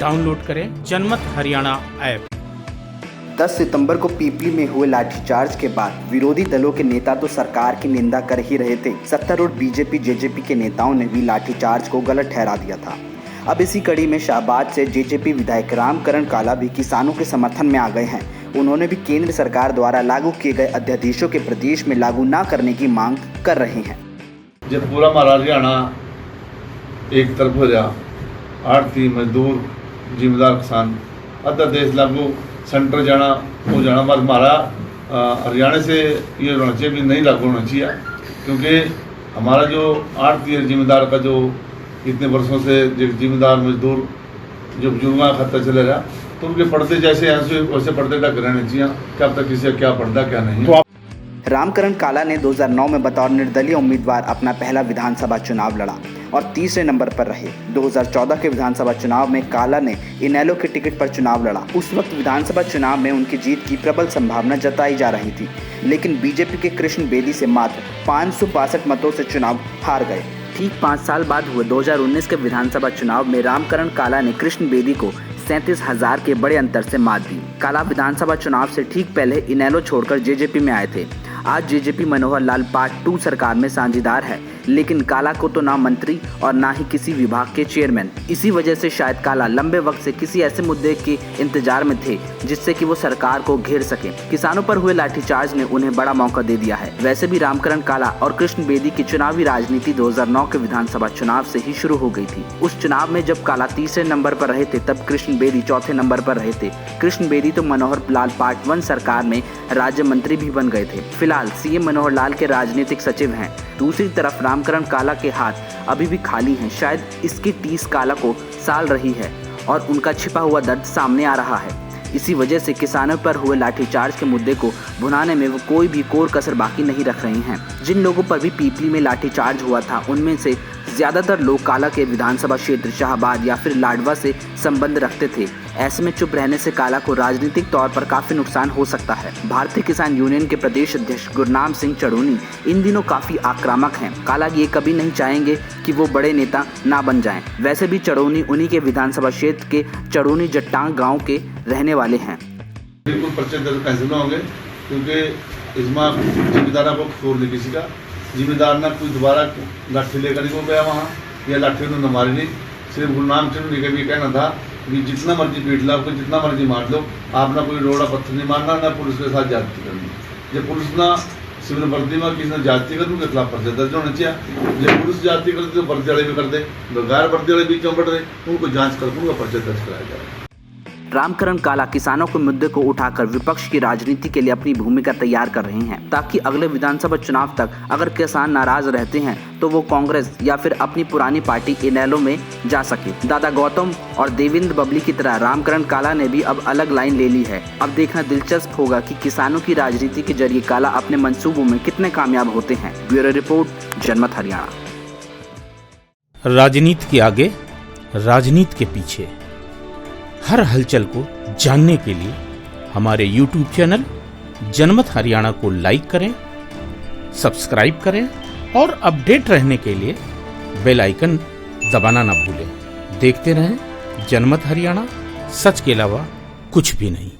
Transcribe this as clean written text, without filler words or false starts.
Download करें जनमत Haryana app. 10 सितंबर को पीपली में हुए लाठीचार्ज के बाद विरोधी दलों के नेता तो सरकार की निंदा कर ही रहे थे, सत्तारूढ़ बीजेपी जेजेपी के नेताओं ने भी लाठीचार्ज को गलत ठहरा दिया था। अब इसी कड़ी में शाहबाद से जेजेपी विधायक रामकरण काला भी किसानों के समर्थन में आ गए हैं। उन्होंने भी केंद्र सरकार द्वारा लागू किए गए अध्यादेशों के प्रदेश में लागू न करने की मांग कर रहे हैं। जब पूरा हमारा हरियाणा एक तरफ हो गया, आड़ती मजदूर जिम्मेदार किसान अध्यादेश लागू सेंटर जाना हो जाना, बस हमारा हरियाणा से ये होना चाहिए भी नहीं लागू होना चाहिए, क्योंकि हमारा जो आड़ती जिम्मेदार का जो इतने वर्षों से जिम्मेदार मजदूर जो बुजुर्गों का खत्ता चले रहा, तो उनके पर्दे जैसे वैसे पर्दे ढक रहने चाहिए, क्या तक किसी क्या पर्दा क्या नहीं। रामकरण काला ने 2009 में बतौर निर्दलीय उम्मीदवार अपना पहला विधानसभा चुनाव लड़ा और तीसरे नंबर पर रहे। 2014 के विधानसभा चुनाव में काला ने इनेलो के टिकट पर चुनाव लड़ा। उस वक्त विधानसभा चुनाव में उनकी जीत की प्रबल संभावना जताई जा रही थी, लेकिन बीजेपी के कृष्ण बेदी से मात्र 562 मतों से चुनाव हार गए। ठीक 5 साल बाद हुए 2019 के विधानसभा चुनाव में रामकरण काला ने कृष्ण बेदी को 37,000 के बड़े अंतर से मात दी। काला विधानसभा चुनाव से ठीक पहले इनेलो छोड़कर जेजेपी में आए थे। आज जेजेपी मनोहर लाल पार्ट 2 सरकार में साझेदार है, लेकिन काला को तो ना मंत्री और ना ही किसी विभाग के चेयरमैन। इसी वजह से शायद काला लंबे वक्त से किसी ऐसे मुद्दे के इंतजार में थे जिससे कि वो सरकार को घेर सके। किसानों पर हुए लाठीचार्ज ने उन्हें बड़ा मौका दे दिया है। वैसे भी रामकरण काला और कृष्ण बेदी की चुनावी राजनीति 2009 के विधानसभा चुनाव से ही शुरू हो गई थी। उस चुनाव में जब काला तीसरे नंबर पर रहे थे, तब कृष्ण बेदी चौथे नंबर पर रहे थे। कृष्ण बेदी तो मनोहर लाल पार्ट 1 सरकार में राज्य मंत्री भी बन गए थे। फिलहाल सीएम मनोहर लाल के राजनीतिक सचिव हैं। दूसरी तरफ रामकरण काला के हाथ अभी भी खाली हैं। शायद इसकी टीस काला को साल रही है और उनका छिपा हुआ दर्द सामने आ रहा है। इसी वजह से किसानों पर हुए लाठीचार्ज के मुद्दे को भुनाने में वो कोई भी कोर कसर बाकी नहीं रख रहे हैं। जिन लोगों पर भी पीपली में लाठीचार्ज हुआ था, उनमें से ज्यादातर लोग काला के विधानसभा क्षेत्र शाहबाद या फिर लाडवा से संबंध रखते थे। ऐसे में चुप रहने से काला को राजनीतिक तौर पर काफी नुकसान हो सकता है। भारतीय किसान यूनियन के प्रदेश अध्यक्ष गुरनाम सिंह चढ़ूनी इन दिनों काफी आक्रामक हैं। काला ये कभी नहीं चाहेंगे कि वो बड़े नेता ना बन जाएं। वैसे भी चढ़ूनी उन्हीं के विधानसभा क्षेत्र के चढ़ूनी जट्टांग गाँव के रहने वाले हैं। बिल्कुल पर्चे दर्ज कैंसिल होंगे, क्योंकि इसमें जिम्मेदार को छोड़ दे किसी का जिम्मेदार ना कोई दोबारा लाठी लेकर नहीं गया वहाँ, या लाठी उन्होंने मारी नहीं। सिर्फ गुरनाम सिंह का भी कहना था कि जितना मर्जी पीट लो, आपको जितना मर्जी मार लो, आप ना कोई रोड़ा पत्थर नहीं मारना, ना पुलिस के साथ जाति करनी। जब पुलिस ना सिविल वर्दी में किसी ने जाति कर उनके खिलाफ पर्चा दर्ज होना चाहिए। जब पुलिस जाति करती तो वर्दी वाले भी कर दे, गैर वर्दी वाले बीच में बढ़ रहे उनको जाँच कर उनका पर्चा दर्ज कराया जाए। रामकरण काला किसानों के मुद्दे को उठाकर विपक्ष की राजनीति के लिए अपनी भूमिका तैयार कर रहे हैं, ताकि अगले विधानसभा चुनाव तक अगर किसान नाराज रहते हैं तो वो कांग्रेस या फिर अपनी पुरानी पार्टी इनेलो में जा सके। दादा गौतम और देवेंद्र बबली की तरह रामकरण काला ने भी अब अलग लाइन ले ली है। अब देखना दिलचस्प होगा कि किसानों की राजनीति के जरिए काला अपने मंसूबों में कितने कामयाब होते हैं। ब्यूरो रिपोर्ट, जनमत हरियाणा। राजनीति के आगे, राजनीति के पीछे, हर हलचल को जानने के लिए हमारे YouTube चैनल जनमत हरियाणा को लाइक करें, सब्सक्राइब करें और अपडेट रहने के लिए बेल आइकन दबाना ना भूलें। देखते रहें जनमत हरियाणा, सच के अलावा कुछ भी नहीं।